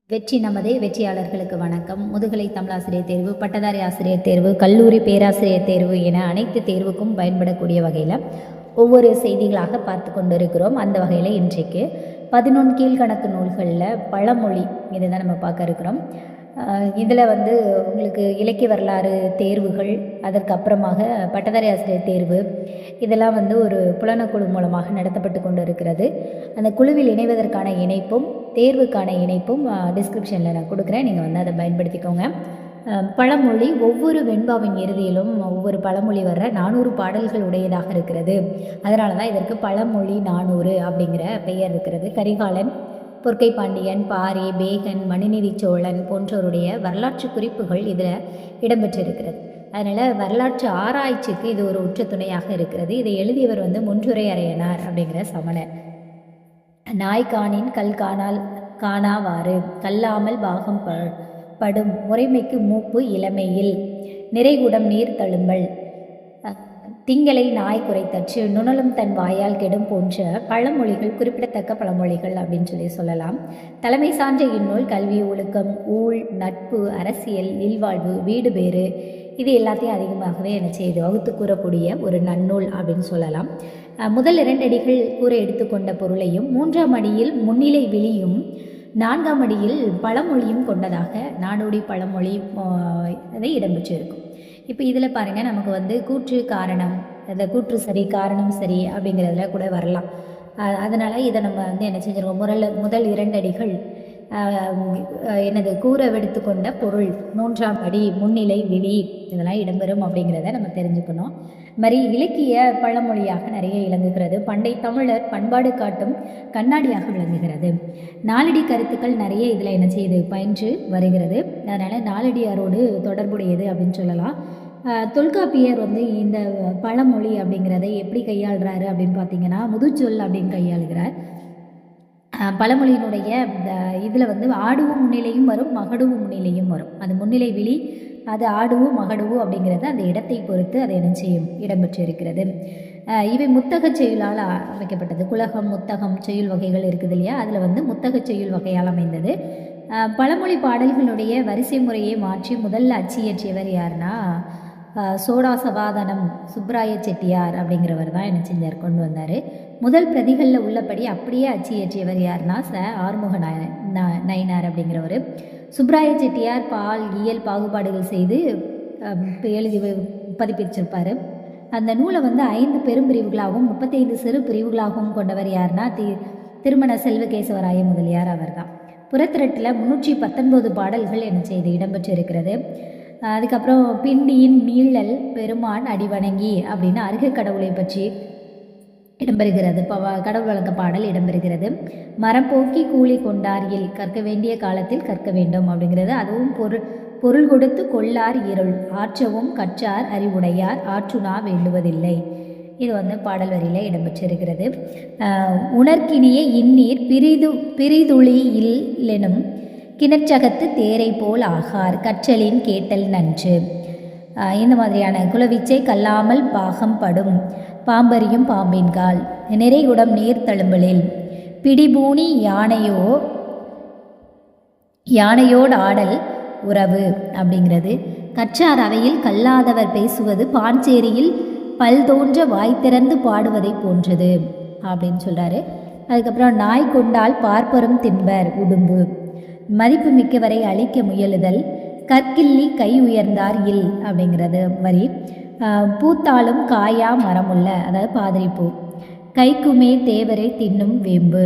வெற்றி நமதே. வெற்றியாளர்களுக்கு வணக்கம். முதுகலை தமிழாசிரியர் தேர்வு, பட்டதாரி ஆசிரியர் தேர்வு, கல்லூரி பேராசிரியர் தேர்வு என அனைத்து தேர்வுக்கும் பயன்படக்கூடிய வகையில் ஒவ்வொரு செய்திகளாக பார்த்து கொண்டு இருக்கிறோம். அந்த வகையில் இன்றைக்கு 11 கீழ்கணக்கு நூல்களில் பழமொழி இதுதான் நம்ம பார்க்க இருக்கிறோம். இதில் உங்களுக்கு இலக்கிய வரலாறு தேர்வுகள், அதற்கப்புறமாக பட்டதாரி ஆசிரியர் தேர்வு இதெல்லாம் ஒரு புலனக்குழு மூலமாக நடத்தப்பட்டு கொண்டு இருக்கிறது. அந்த குழுவில் இணைவதற்கான இணைப்பும் தேர்வுக்கான இணைப்பும் டிஸ்கிரிப்ஷனில் நான் கொடுக்குறேன். நீங்கள் அதை பயன்படுத்திக்கோங்க. பழமொழி ஒவ்வொரு வெண்பாவின் இறுதியிலும் ஒவ்வொரு பழமொழி வர்ற 400 பாடல்கள் உடையதாக இருக்கிறது. அதனால தான் இதற்கு பழமொழி 400 அப்படிங்கிற பெயர் இருக்கிறது. கரிகாலன், பொற்கை பாண்டியன், பாரி, பேகன், மனுநீதி சோழன் போன்றோருடைய வரலாற்று குறிப்புகள் இதில் இடம்பெற்றிருக்கிறது. அதனால் வரலாற்று ஆராய்ச்சிக்கு இது ஒரு உற்ற துணையாக இருக்கிறது. இதை எழுதியவர் முன்றுரை அறையனார் அப்படிங்கிற சமணர். நாய்கானின் கல் காணாவாறு, கல்லாமல் பாகம் படும், முறைமைக்கு மூப்பு இளமையில், நிறைகுடம் நீர் தழும்பல், திங்களை நாய் குறைத்தற்று, நுணலும் தன் வாயால் கெடும் போன்ற பழமொழிகள் குறிப்பிடத்தக்க பழமொழிகள் அப்படின்னு சொல்லலாம். தலைமை சான்ற இந்நூல் கல்வி, ஒழுக்கம், ஊழ், நட்பு, அரசியல், இல்வாழ்வு, வீடு பேறு இது எல்லாத்தையும் அதிகமாகவே செய்து வகுத்து கூறக்கூடிய ஒரு நன்னூல் அப்படின்னு சொல்லலாம். முதல் 2 அடிகள் கூற எடுத்துக்கொண்ட பொருளையும் 3ஆம் அடியில் முன்னிலை விழியும் 4ஆம் அடியில் பழமொழியும் கொண்டதாக நாடோடி பழமொழி அதை இடம்பெற்றிருக்கும். இப்போ இதில் பாருங்கள், நமக்கு கூற்று காரணம், அந்த கூற்று சரி காரணம் சரி அப்படிங்கிறதுல கூட வரலாம். அதனால் இதை நம்ம என்ன செஞ்சுருக்கோம், முதல் 2 அடிகள் கூறவெடுத்து கொண்ட பொருள், 3ஆம் அடி, முன்னிலை விழி இதெல்லாம் இடம்பெறும் அப்படிங்கிறத நம்ம தெரிஞ்சுக்கணும். மாதிரி இலக்கிய பழமொழியாக நிறைய இலங்குகிறது. பண்டை தமிழர் பண்பாடு காட்டும் கண்ணாடியாக விளங்குகிறது. நாலடி கருத்துக்கள் நிறைய இதில் என்ன செய்யுது பயின்று வருகிறது. அதனால் நாலடியாரோடு தொடர்புடையது அப்படின்னு சொல்லலாம். தொல்காப்பியர் இந்த பழமொழி அப்படிங்கிறத எப்படி கையாளுறாரு அப்படின்னு பார்த்தீங்கன்னா, முதுச்சொல் அப்படின்னு கையாளுகிறார். பழமொழியினுடைய இதில் ஆடுவும் முன்னிலையும் வரும், மகடுவும் முன்னிலையும் வரும். அது முன்னிலை விழி, அது ஆடுவும் மகடுவும் அப்படிங்கிறது அந்த இடத்தை பொறுத்து அதை என்ன செய்யும் இடம்பெற்று இருக்கிறது. இவை முத்தக செயலால் அமைக்கப்பட்டது. குலகம், முத்தகம் செய்யுள் வகைகள் இருக்குது இல்லையா, அதில் முத்தக செய்யுள் வகையால் அமைந்தது. பழமொழி பாடல்களுடைய வரிசை முறையை மாற்றி முதல்ல அச்சு இயற்றியவர் யாருன்னா சோடாசவாதனம் சுப்ராய செட்டியார் அப்படிங்கிறவர் தான் என்ன செஞ்சார், கொண்டு வந்தார். முதல் பிரதிகளில் உள்ளபடி அப்படியே அச்சு இயற்றியவர் யாருன்னா ஆறுமுக நயினார் அப்படிங்கிறவர். சுப்ராய செட்டியார் பால் இயல் பாகுபாடுகள் செய்து எழுதி பதிப்பிச்சிருப்பார். அந்த நூலை 5 பெரும் பிரிவுகளாகவும் 35 சிறு பிரிவுகளாகவும் கொண்டவர் யாருன்னா திருமண செல்வகேசவராய முதலியார் அவர் தான். புறத்திரட்டில் 319 பாடல்கள் என்ன செய்து இடம்பெற்றிருக்கிறது. அதுக்கப்புறம் பிண்டியின் மீளல் பெருமான் அடிவணங்கி அப்படின்னு அருக கடவுளை பற்றி இடம்பெறுகிறது. கடவுள் வழக்க பாடல் இடம்பெறுகிறது. மரம் போக்கி கூலி கொண்டார் கற்க வேண்டிய காலத்தில் கற்க வேண்டும் அப்படிங்கிறது. அதுவும் பொருள் கொடுத்து கொள்ளார் இருள், ஆற்றவும் கற்றார் அறிவுடையார், ஆற்றுனா வேண்டுவதில்லை. இது பாடல் வரியில் இடம்பெற்றிருக்கிறது. உணர்கினிய இந்நீர் பிரிதுளி இல்லெனும் கிணற்றகத்து தேரை போல் ஆகார், கற்றலின் கேட்டல் நன்று. இந்த மாதிரியான குலவிச்சை கல்லாமல் பாகம் படும், பாம்பரியும் பாம்பின்கால், நிறைகுடம் நீர் தழும்பலில், பிடிபூனி யானையோடு ஆடல் உறவு அப்படிங்கிறது. கற்றார் அவையில் கல்லாதவர் பேசுவது பாஞ்சேரியில் பல் தோன்ற வாய் திறந்து பாடுவதை போன்றது அப்படின்னு சொல்கிறாரு. அதுக்கப்புறம் நாய் கொண்டால் பார்ப்பரும் தின்பர் உடும்பு, மதிப்பு மிக்கவரை அழிக்க முயலுதல், கற்கிள்ளி கை உயர்ந்தார் அப்படிங்கிறது வரி. பூத்தாலும் காயா மரமுள்ள, அதாவது பாதிரிப்பூ, கைக்குமே தேவரை தின்னும் வேம்பு,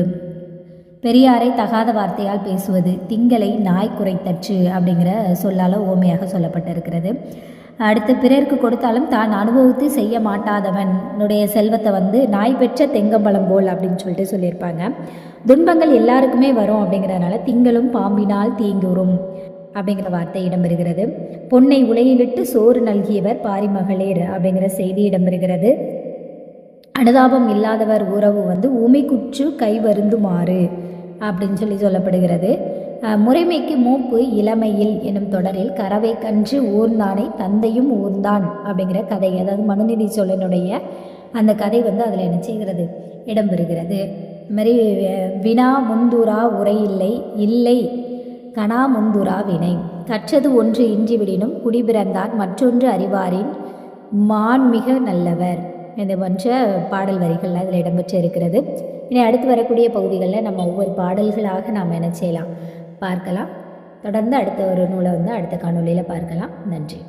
பெரியாரை தகாத வார்த்தையால் பேசுவது, திங்களை நாய் குறைத்தற்று அப்படிங்கிற சொல்லால் ஓமையாக சொல்லப்பட்டிருக்கிறது. அடுத்து பிறருக்கு கொடுத்தாலும் தான் அனுபவித்து செய்ய மாட்டாதவனுடைய செல்வத்தை நாய் பெற்ற தெங்கம்பழம் போல் அப்படின்னு சொல்லியிருப்பாங்க. துன்பங்கள் எல்லாருக்குமே வரும் அப்படிங்கிறதுனால திங்களும் பாம்பினால் தீங்குறும் அப்படிங்கிற வார்த்தை இடம்பெறுகிறது. பொன்னை உலையிலிட்டு சோறு நல்கியவர் பாரிமகளிர் அப்படிங்கிற செய்தி இடம்பெறுகிறது. அனுதாபம் இல்லாதவர் உறவு ஊமை குற்று கை வருந்துமாறு அப்படின்னு சொல்லப்படுகிறது. முறைமைக்கு மூப்பு இளமையில் எனும் தொடரில் கறவை கன்று ஊர்ந்தானை தந்தையும் ஊர்ந்தான் அப்படிங்கிற கதை, அதாவது மனுநீதி சோழனுடைய அந்த கதை அதில் என்ன செய்கிறது இடம்பெறுகிறது. மாதிரி வினா முந்தூரா உரை இல்லை கனா முந்துரா வினை. கற்றது ஒன்று இன்றி விடினும் குடிபிறந்தார் மற்றொன்று அறிவாரின் மான்மிக நல்லவர். இது போன்ற பாடல் வரிகள் அதில் இடம்பெற்று இருக்கிறது. இனி அடுத்து வரக்கூடிய பகுதிகளில் நம்ம ஒவ்வொரு பாடல்களாக நாம் என்ன செய்யலாம் பார்க்கலாம். தொடர்ந்து அடுத்த ஒரு நூலை அடுத்த காணொளியில் பார்க்கலாம். நன்றி.